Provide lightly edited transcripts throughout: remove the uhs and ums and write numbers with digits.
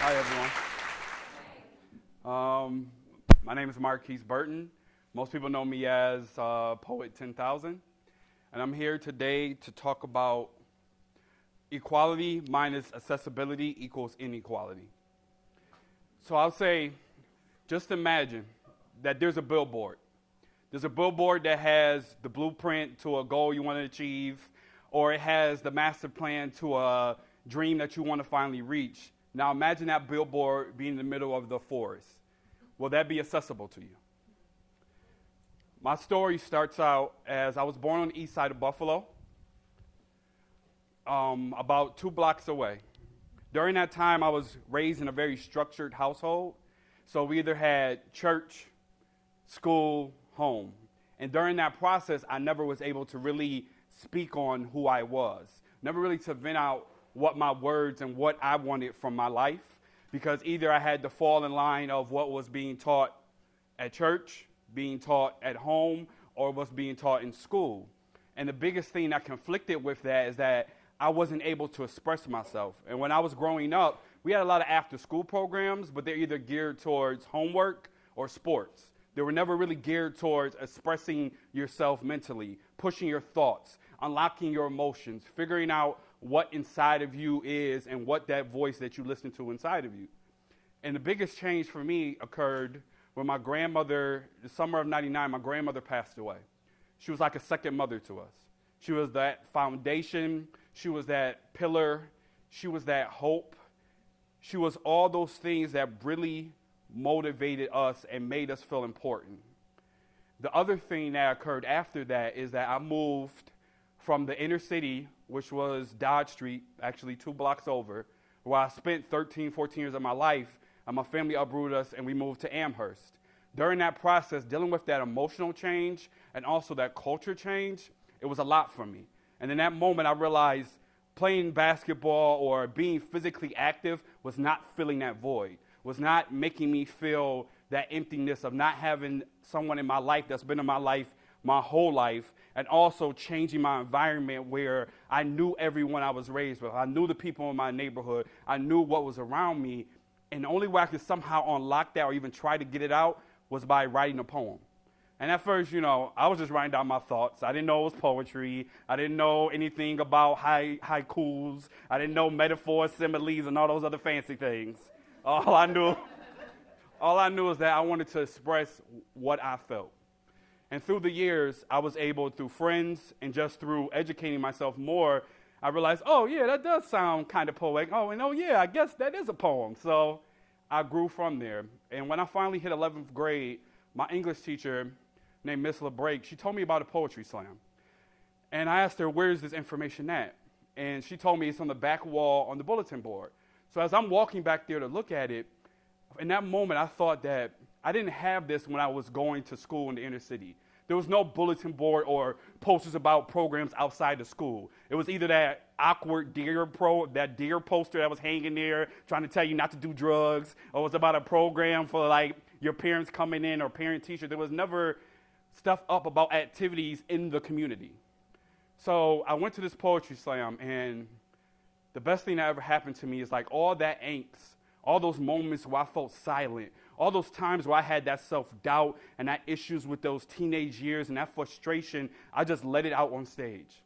Hi, everyone. My name is Marquis Burton. Most people know me as Poet 10,000. And I'm here today to talk about equality minus accessibility equals inequality. So I'll say, just imagine that there's a billboard. There's a billboard that has the blueprint to a goal you want to achieve, or it has the master plan to a dream that you want to finally reach. Now imagine that billboard being in the middle of the forest. Will that be accessible to you? My story starts out as I was born on the east side of Buffalo, about 2 blocks away. During that time, I was raised in a very structured household. So we either had church, school, home. And during that process, I never was able to really speak on who I was. Never really to vent out what my words and what I wanted from my life, because either I had to fall in line of what was being taught at church, being taught at home, or was being taught in school. And the biggest thing that conflicted with that is that I wasn't able to express myself. And when I was growing up, we had a lot of after-school programs, but they're either geared towards homework or sports. They were never really geared towards expressing yourself mentally, pushing your thoughts, unlocking your emotions, figuring out what inside of you is and what that voice that you listen to inside of you. And the biggest change for me occurred when my grandmother, the summer of '99, my grandmother passed away. She was like a second mother to us. She was that foundation. She was that pillar. She was that hope. She was all those things that really motivated us and made us feel important. The other thing that occurred after that is that I moved from the inner city, which was Dodge Street, actually 2 blocks over, where I spent 13, 14 years of my life, and my family uprooted us, and we moved to Amherst. During that process, dealing with that emotional change and also that culture change, it was a lot for me. And in that moment, I realized playing basketball or being physically active was not filling that void, was not making me feel that emptiness of not having someone in my life that's been in my life my whole life, and also changing my environment where I knew everyone I was raised with. I knew the people in my neighborhood. I knew what was around me. And the only way I could somehow unlock that or even try to get it out was by writing a poem. And at first, I was just writing down my thoughts. I didn't know it was poetry. I didn't know anything about haikus. I didn't know metaphors, similes, and all those other fancy things. All I knew is that I wanted to express what I felt. And through the years, I was able, through friends and just through educating myself more, I realized, oh, yeah, that does sound kind of poetic. Oh, and yeah, I guess that is a poem. So I grew from there. And when I finally hit 11th grade, my English teacher named Miss LeBrake, she told me about a poetry slam. And I asked her, where's this information at? And she told me it's on the back wall on the bulletin board. So as I'm walking back there to look at it, in that moment, I thought that I didn't have this when I was going to school in the inner city. There was no bulletin board or posters about programs outside the school. It was either that awkward deer poster that was hanging there trying to tell you not to do drugs, or it was about a program for like your parents coming in or parent teacher. There was never stuff up about activities in the community. So I went to this poetry slam, and the best thing that ever happened to me is like all that angst, all those moments where I felt silent, all those times where I had that self-doubt and that issues with those teenage years and that frustration, I just let it out on stage.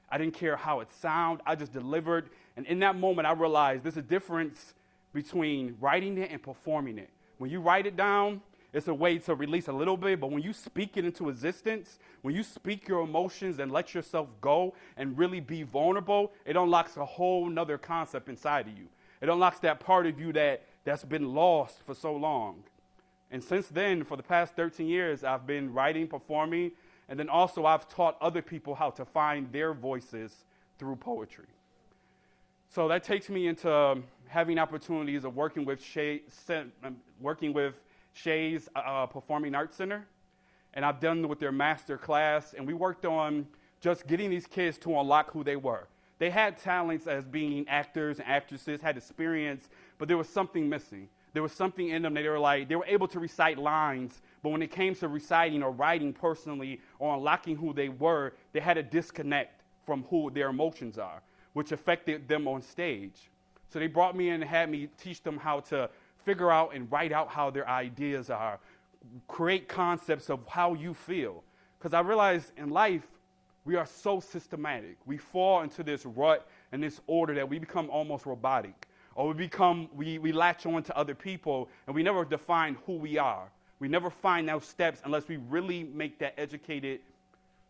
I didn't care how it sounded. I just delivered. And in that moment, I realized there's a difference between writing it and performing it. When you write it down, it's a way to release a little bit, but when you speak it into existence, when you speak your emotions and let yourself go and really be vulnerable, it unlocks a whole nother concept inside of you. It unlocks that part of you that's been lost for so long. And since then, for the past 13 years, I've been writing, performing, and then also I've taught other people how to find their voices through poetry. So that takes me into having opportunities of working with Shay's Performing Arts Center. And I've done with their master class, and we worked on just getting these kids to unlock who they were. They had talents as being actors and actresses, had experience, but there was something missing. There was something in them that they were able to recite lines, but when it came to reciting or writing personally or unlocking who they were, they had a disconnect from who their emotions are, which affected them on stage. So they brought me in and had me teach them how to figure out and write out how their ideas are, create concepts of how you feel. Because I realized in life, we are so systematic. We fall into this rut and this order that we become almost robotic. Or we latch on to other people, and we never define who we are. We never find those steps unless we really make that educated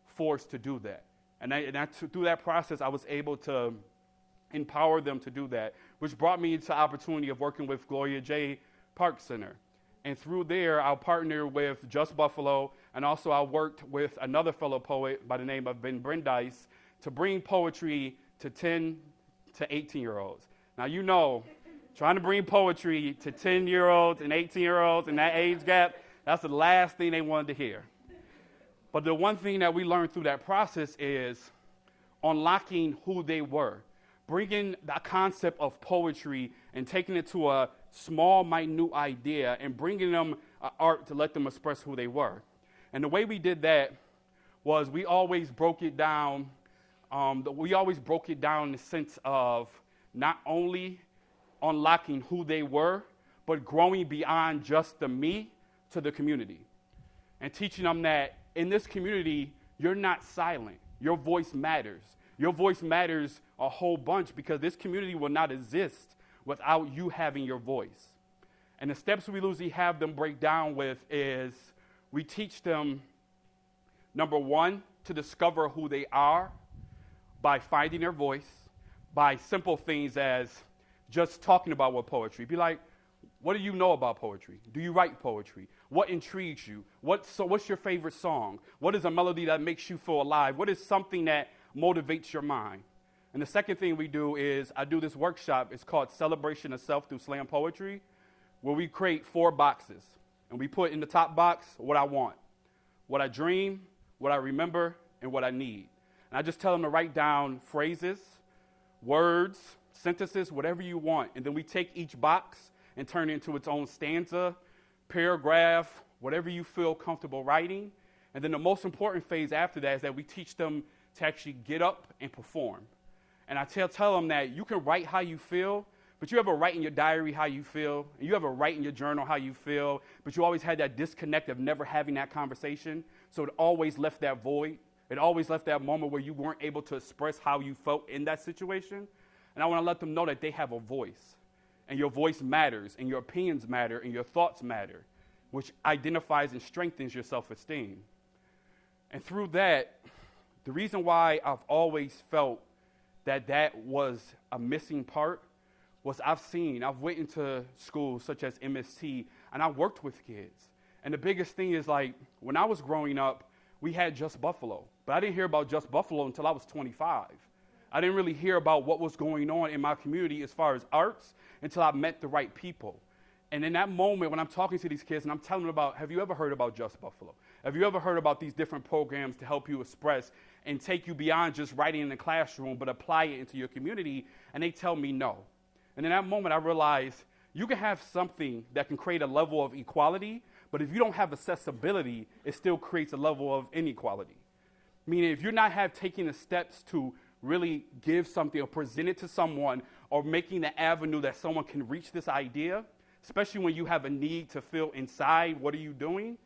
force to do that. And through that process, I was able to empower them to do that, which brought me into the opportunity of working with Gloria J. Park Center. And through there, I'll partner with Just Buffalo, and also I worked with another fellow poet by the name of Ben Brandeis to bring poetry to 10 to 18-year-olds. Now, you know, trying to bring poetry to 10-year-olds and 18-year-olds in that age gap, that's the last thing they wanted to hear. But the one thing that we learned through that process is unlocking who they were, bringing the concept of poetry and taking it to a small, minute idea and bringing them art to let them express who they were. And the way we did that was we always broke it down. In the sense of not only unlocking who they were, but growing beyond just the me to the community. And teaching them that in this community, you're not silent. Your voice matters. Your voice matters a whole bunch because this community will not exist without you having your voice. And the steps we usually have them break down with is we teach them, number one, to discover who they are by finding their voice, by simple things as just talking about what poetry. Be like, what do you know about poetry? Do you write poetry? What intrigues you? What's your favorite song? What is a melody that makes you feel alive? What is something that motivates your mind? And the second thing we do is I do this workshop. It's called Celebration of Self through Slam Poetry, where we create 4 boxes. And we put in the top box what I want, what I dream, what I remember, and what I need. And I just tell them to write down phrases, words, sentences, whatever you want. And then we take each box and turn it into its own stanza, paragraph, whatever you feel comfortable writing. And then the most important phase after that is that we teach them to actually get up and perform. And I tell them that you can write how you feel, but you ever write in your diary how you feel, and you ever write in your journal how you feel, but you always had that disconnect of never having that conversation, so it always left that void. It always left that moment where you weren't able to express how you felt in that situation. And I want to let them know that they have a voice, and your voice matters, and your opinions matter, and your thoughts matter, which identifies and strengthens your self-esteem. And through that, the reason why I've always felt that was a missing part was I've went into schools such as MST, and I worked with kids. And the biggest thing is, like, when I was growing up, we had Just Buffalo. But I didn't hear about Just Buffalo until I was 25. I didn't really hear about what was going on in my community as far as arts until I met the right people. And in that moment, when I'm talking to these kids and I'm telling them about, have you ever heard about Just Buffalo? Have you ever heard about these different programs to help you express and take you beyond just writing in the classroom, but apply it into your community? And they tell me no. And in that moment, I realized you can have something that can create a level of equality, but if you don't have accessibility, it still creates a level of inequality. Meaning, if you're not taking the steps to really give something or present it to someone or making the avenue that someone can reach this idea, especially when you have a need to feel inside, what are you doing?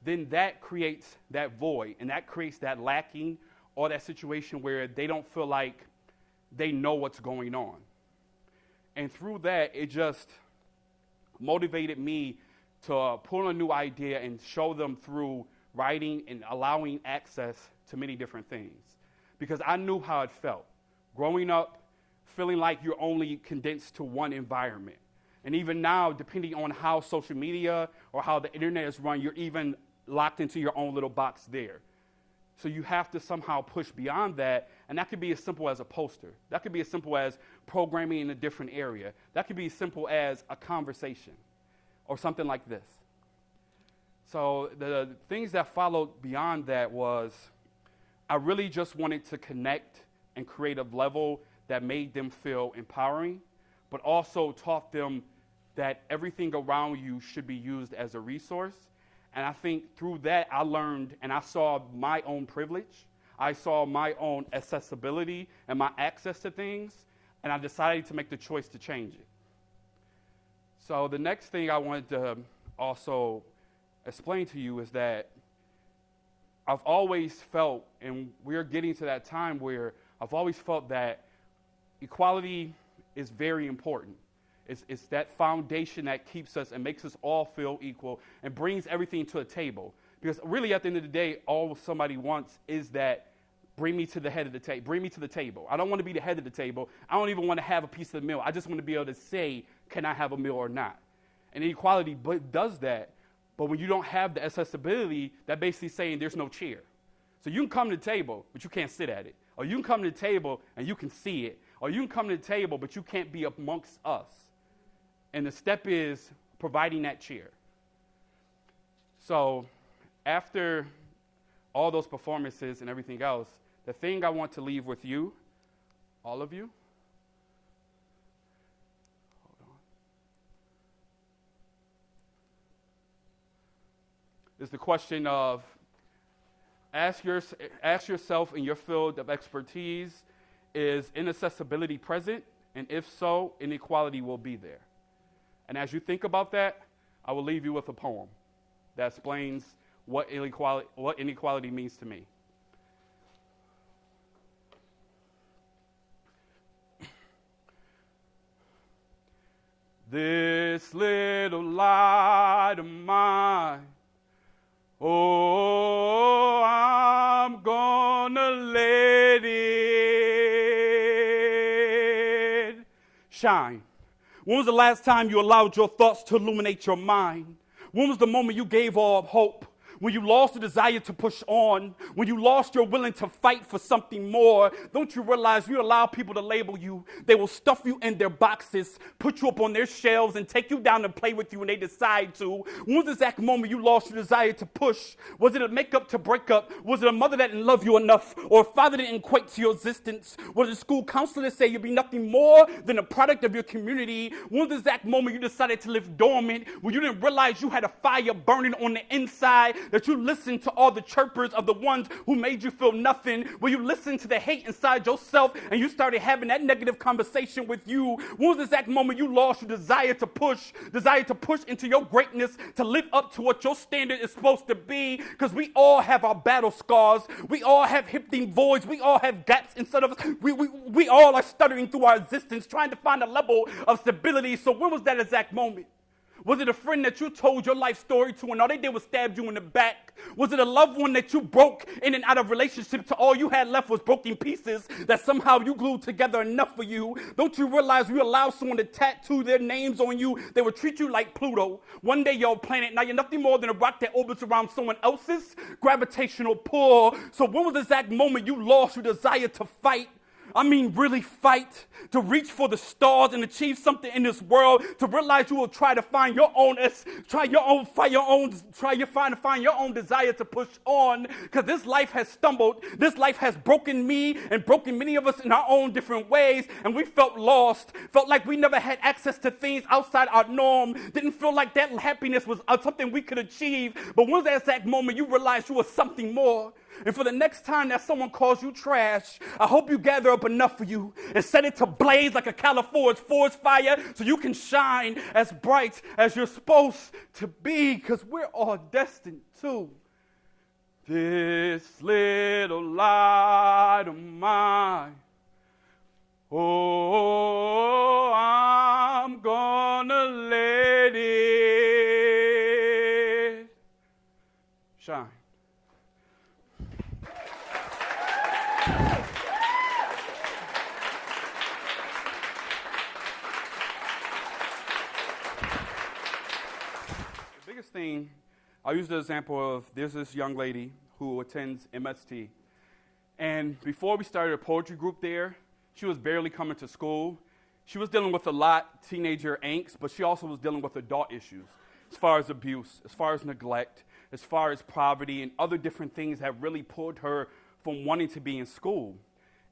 Then that creates that void, and that creates that lacking or that situation where they don't feel like they know what's going on. And through that, it just motivated me to pull a new idea and show them through writing and allowing access to many different things. Because I knew how it felt. Growing up, feeling like you're only condensed to one environment. And even now, depending on how social media or how the internet is run, you're even locked into your own little box there. So you have to somehow push beyond that, and that could be as simple as a poster. That could be as simple as programming in a different area. That could be as simple as a conversation or something like this. So the things that followed beyond that was I really just wanted to connect and create a level that made them feel empowering, but also taught them that everything around you should be used as a resource. And I think through that, I learned and I saw my own privilege. I saw my own accessibility and my access to things and I decided to make the choice to change it. So the next thing I wanted to also explain to you is that I've always felt, and we're getting to that time where I've always felt that equality is very important. It's that foundation that keeps us and makes us all feel equal and brings everything to a table. Because really, at the end of the day, all somebody wants is that bring me to the head of the table. Bring me to the table. I don't want to be the head of the table. I don't even want to have a piece of the meal. I just want to be able to say, can I have a meal or not? And equality does that. But when you don't have the accessibility, that basically saying there's no chair. So you can come to the table, but you can't sit at it. Or you can come to the table and you can see it. Or you can come to the table, but you can't be amongst us. And the step is providing that chair. So after all those performances and everything else, the thing I want to leave with you, all of you, hold on, is the question of ask yourself in your field of expertise, is inaccessibility present? And if so, inequality will be there. And as you think about that, I will leave you with a poem that explains what inequality means to me. This little light of mine, oh, I'm gonna let it shine. When was the last time you allowed your thoughts to illuminate your mind? When was the moment you gave all hope? When you lost the desire to push on, when you lost your willing to fight for something more, don't you realize you allow people to label you? They will stuff you in their boxes, put you up on their shelves, and take you down and play with you when they decide to. When was the exact moment you lost your desire to push? Was it a makeup to break up? Was it a mother that didn't love you enough? Or a father that didn't equate to your existence? Was it a school counselor that said you'd be nothing more than a product of your community? When was the exact moment you decided to live dormant? When you didn't realize you had a fire burning on the inside? That you listened to all the chirpers of the ones who made you feel nothing, where you listened to the hate inside yourself and you started having that negative conversation with you. When was the exact moment you lost your desire to push into your greatness, to live up to what your standard is supposed to be? Because we all have our battle scars. We all have hip-deep voids. We all have gaps inside of us. We all are stuttering through our existence, trying to find a level of stability. So when was that exact moment? Was it a friend that you told your life story to and all they did was stab you in the back? Was it a loved one that you broke in and out of relationship to all you had left was broken pieces that somehow you glued together enough for you? Don't you realize you allow someone to tattoo their names on you? They will treat you like Pluto. One day you're a planet, now you're nothing more than a rock that orbits around someone else's gravitational pull. So when was the exact moment you lost your desire to fight? I mean, really fight, to reach for the stars and achieve something in this world, to realize you will try to find your own, find your own desire to push on, because this life has stumbled, this life has broken me and broken many of us in our own different ways, and we felt lost, felt like we never had access to things outside our norm, didn't feel like that happiness was something we could achieve, but when was that exact moment you realized you were something more? And for the next time that someone calls you trash, I hope you gather up enough for you and set it to blaze like a California forest fire so you can shine as bright as you're supposed to be, because we're all destined to. This little light of mine, oh, I'm gonna let it shine. Biggest thing, I'll use the example of there's this young lady who attends MST. And before we started a poetry group there, she was barely coming to school. She was dealing with a lot teenager angst, but she also was dealing with adult issues as far as abuse, as far as neglect, as far as poverty and other different things that really pulled her from wanting to be in school.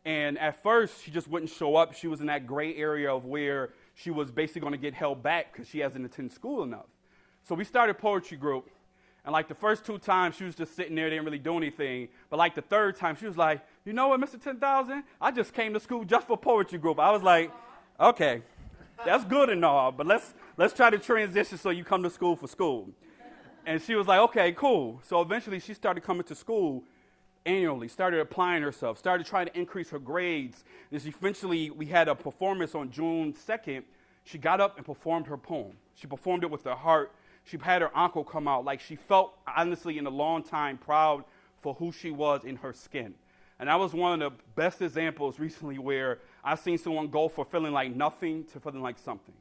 And at first, she just wouldn't show up. She was in that gray area of where she was basically going to get held back because she hasn't attended school enough. So we started a poetry group, And like the first 2 times, she was just sitting there, didn't really do anything. But like the third time, she was like, you know what, Mr. 10,000? I just came to school just for poetry group. I was like, okay, that's good and all, but let's try to transition so you come to school for school. And she was like, okay, cool. So eventually she started coming to school annually, started applying herself, started trying to increase her grades. And eventually we had a performance on June 2nd. She got up and performed her poem. She performed it with her heart. She had her uncle come out. Like she felt, honestly, in a long time, proud for who she was in her skin. And that was one of the best examples recently where I've seen someone go from feeling like nothing to feeling like something.